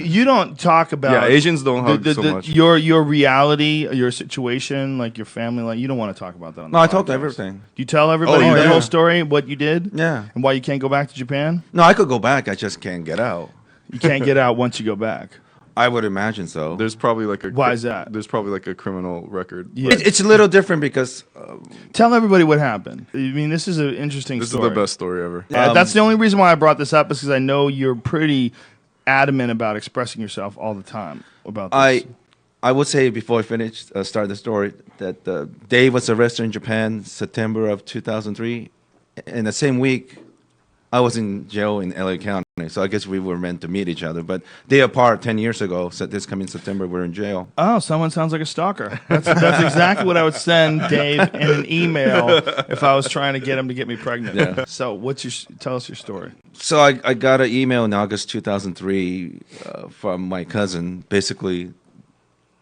You don't talk about. Yeah, Asians don't hug so much. Your reality, your situation, like your family, like you don't want to talk about that. No, I told everything. You tell everybody you the do? whole story, what you did, Yeah. and why you can't go back to Japan. No, I could go back. I just can't get out. You can't get out once you go back. I would imagine so. There's probably like a. Why is that? There's probably like a criminal record. Yeah. It's a little different because Tell everybody what happened. I mean, this is an interesting This story. is the best story ever. That's the only reason why I brought this up is because I know you're pretty adamant about expressing yourself all the time about this. I would say before I finish start the story that Dave was arrested in Japan September of 2003. In the same week, I was in jail in LA County, so I guess we were meant to meet each other. But day apart, 10 years ago, so this coming September, we're in jail. Oh, someone sounds like a stalker. That's exactly what I would send Dave in an email if I was trying to get him to get me pregnant. Yeah. So, tell us your story. So I got an email in August 2003 from my cousin. Basically,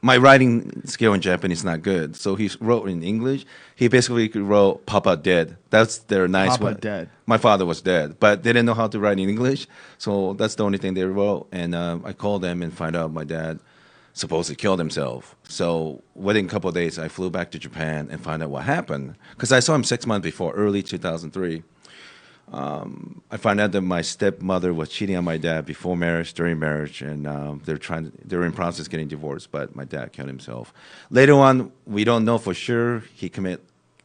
my writing skill in Japanese is not good, so he wrote in English. He basically wrote "Papa dead." That's their nice Papa one. dead. My father was dead, but they didn't know how to write in English, so that's the only thing they wrote. And I called them and find out my dad supposedly killed himself. So within a couple of days, I flew back to Japan and find out what happened because I saw him 6 months before, early 2003. I found out that my stepmother was cheating on my dad before marriage, during marriage, and they're in process getting divorced. But my dad killed himself. Later on, we don't know for sure he committed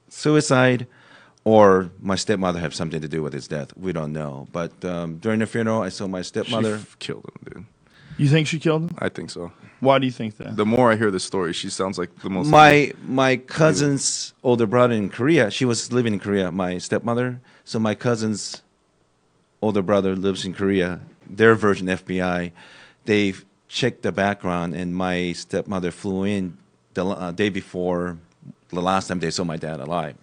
suicide, or my stepmother had something to do with his death. We don't know. But during the funeral, I saw my stepmother. She killed him, dude. You think she killed him? I think so. Why do you think that? The more I hear this story, she sounds like the most. My cousin's older brother in Korea. She was living in Korea. My stepmother. So my cousin's older brother lives in Korea. Their version FBI. They checked the background, and my stepmother flew in the day before the last time they saw my dad alive.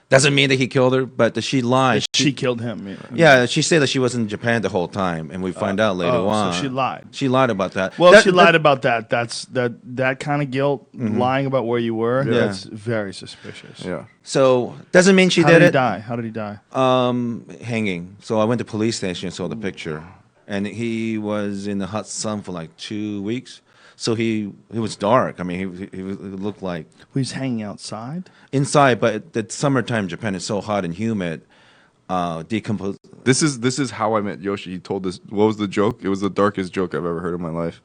Doesn't mean that he killed her, but she lied. She killed him. Yeah, she said that she was in Japan the whole time, and we find out later on. So she lied. She lied about that. Well, she lied about that. That's that kind of guilt, lying about where you were. Yeah. That's very suspicious. Yeah. So doesn't mean she How did it. How did he die? Hanging. So I went to police station and saw the picture, and he was in the hot sun for like 2 weeks. So he was dark. I mean, he looked like He's hanging outside. inside, but the summertime in Japan is so hot and humid. Decompose. This is how I met Yoshi. He told this. What was the joke? It was the darkest joke I've ever heard in my life.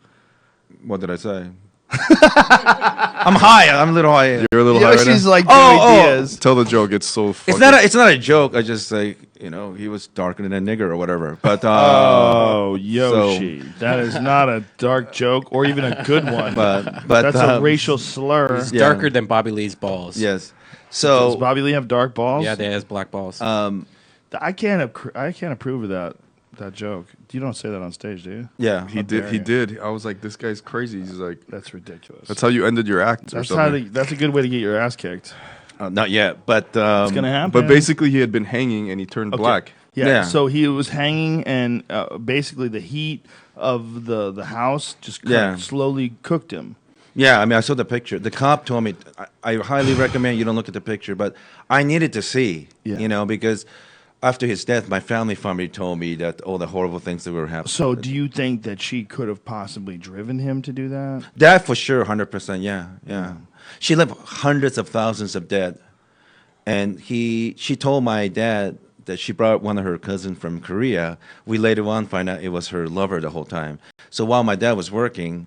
What did I say? I'm high. I'm a little high. You're a little high right She's now? like Oh. Tell the joke. It's so fucking. It's not a joke. I just say, he was darker than a nigger or whatever. But Oh, Yoshi. That is not a dark joke or even a good one. but That's a racial slur. He's Yeah. darker than Bobby Lee's balls. yes. Does So Bobby Lee have dark balls? Yeah, they has black balls. I can't approve of that joke. You don't say that on stage, do you? yeah, He did. I was like, this guy's crazy. He's like, That's ridiculous. that's how you ended your act or That's something. that's a good way to get your ass kicked. not yet, but It's gonna happen. But basically, he had been hanging and he turned black. Yeah. Yeah. So he was hanging, and basically the heat of the house just Yeah. slowly cooked him. yeah. I mean, I saw the picture. The cop told me I highly recommend you don't look at the picture, but I needed to see, Yeah. because after his death, my family told me that all the horrible things that were happening. So do you think that she could have possibly driven him to do that? That for sure, 100%. Yeah. She left hundreds of thousands of dead, and she told my dad that she brought one of her cousins from Korea. We later on find out it was her lover the whole time. So while my dad was working,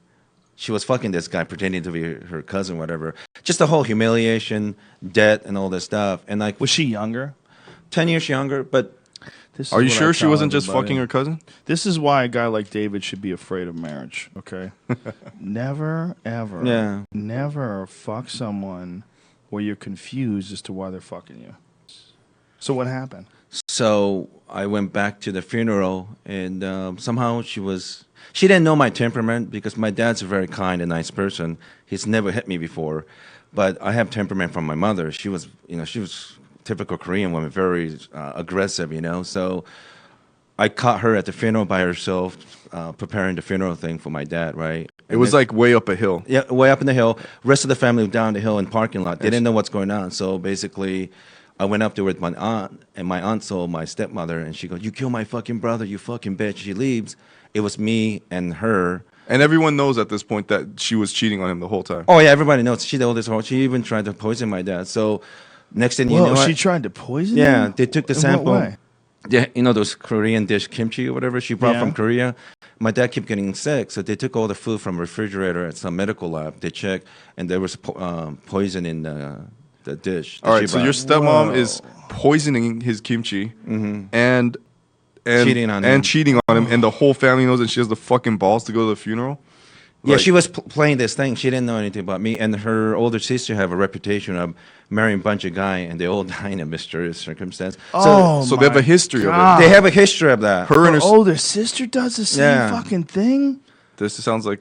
she was fucking this guy, pretending to be her cousin, whatever. Just the whole humiliation, debt, and all this stuff. And like, Was she younger? 10 years younger, but This is Are you what I sure she tell wasn't just everybody. fucking her cousin? This is why a guy like David should be afraid of marriage, okay? Never, ever, Yeah. never fuck someone where you're confused as to why they're fucking you. So what happened? so I went back to the funeral, and somehow she didn't know my temperament because my dad's a very kind and nice person. He's never hit me before, but I have temperament from my mother. She was typical Korean woman, very aggressive, So I caught her at the funeral by herself, preparing the funeral thing for my dad, right? It was like way up a hill. Yeah, way up in the hill. Rest of the family was down the hill in parking lot. They didn't know what's going on. So basically, I went up there with my aunt, and my aunt saw my stepmother, and she goes, "You killed my fucking brother, you fucking bitch." She leaves, it was me and her. And everyone knows at this point that she was cheating on him the whole time. Oh yeah, everybody knows she did all this. She even tried to poison my dad. So next thing you know, she tried to poison yeah, him? they took the In sample. what way? Yeah, you know those Korean dish kimchi or whatever she brought Yeah. from Korea. My dad kept getting sick, so they took all the food from refrigerator at some medical lab. They checked, and there was poison in the dish. that All she right, so brought. your stepmom is poisoning his kimchi and Cheating on and him. cheating on him, and the whole family knows, and she has the fucking balls to go to the funeral. Yeah, Like, she was playing this thing. She didn't know anything about me. And her older sister have a reputation of marrying a bunch of guys, and they all die in a mysterious circumstance. Oh, so they have my a history of God. They have a history of that. it. Her and Her her. older sister does the same Yeah. fucking thing? This sounds like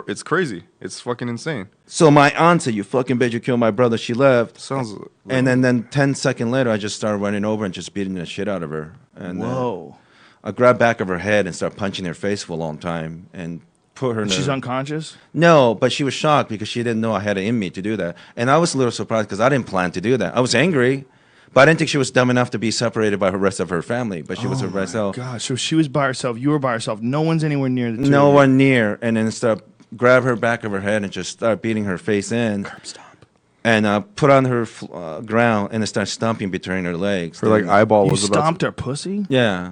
it's crazy. It's fucking insane. So my aunt said, "You fucking bitch, you killed my brother." She left. Sounds. And then 10 seconds later, I just started running over and just beating the shit out of her. And Whoa. I grabbed back of her head and started punching her face for a long time and put her in She's the... unconscious? No, but she was shocked because she didn't know I had it in me to do that. And I was a little surprised because I didn't plan to do that. I was angry, but I didn't think she was dumb enough to be separated by the rest of her family. But she was by herself. Gosh, so she was by herself. You were by herself. No one's anywhere near the two No of you. one near. And then grab her back of her head and just start beating her face in. And put on her ground and start stomping between her legs. Her like Then- eyeball You was about stomped her pussy? Yeah.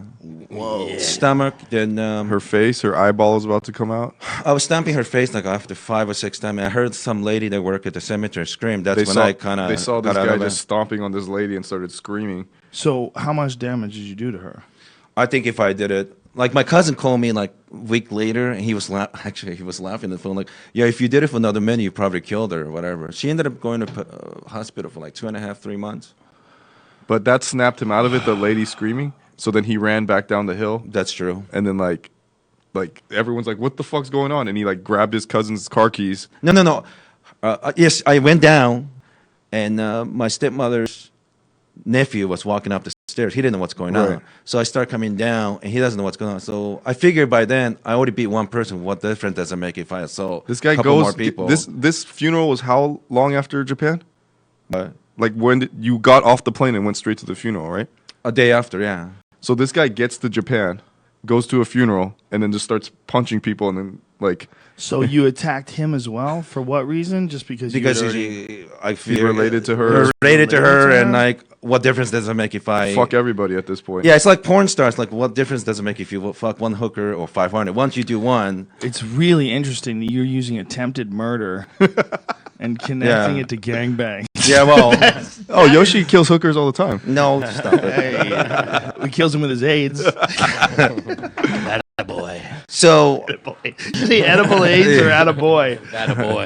Whoa. Stomach. Then her face. Her eyeball was about to come out. I was stomping her face like after 5 or 6 times. I heard some lady that worked at the cemetery scream. That's They when saw. I kind of They saw this got out guy of it. just stomping on this lady and started screaming. So how much damage did you do to her? I think if I did it, like my cousin called me like a week later, and he was actually he was laughing on the phone like, "Yeah, if you did it for another man, you probably killed her or whatever." She ended up going to hospital for like 2.5, 3 months. But that snapped him out of it. The lady screaming. So then he ran back down the hill, That's true. and then like everyone's like, "What the fuck's going on?" And he like grabbed his cousin's car keys. No. Yes, I went down, and my stepmother's nephew was walking up the stairs. He didn't know what's going Right. on. So I start coming down, and he doesn't know what's going on. So I figured by then I already beat one person. What difference does it make if I assault This guy a couple goes. more people? This funeral was how long after Japan? But Like when you got off the plane and went straight to the funeral, right? a day after, yeah. So this guy gets to Japan, goes to a funeral, and then just starts punching people, and then like So you attacked him as well? For what reason? Just because Because you had already... I he feel related to her. related to her, Related to and her? like, what difference does it make if I Fuck everybody at this point. Yeah, it's like porn stars. Like, what difference does it make if you fuck one hooker or 500? Once you do one, It's really interesting that you're using attempted murder and connecting Yeah. it to gangbang. yeah, well, Oh, Yoshi kills hookers all the time. no, stop it. Hey, he kills him with his AIDS. Boy. So Is he edible AIDS or attaboy? That a boy.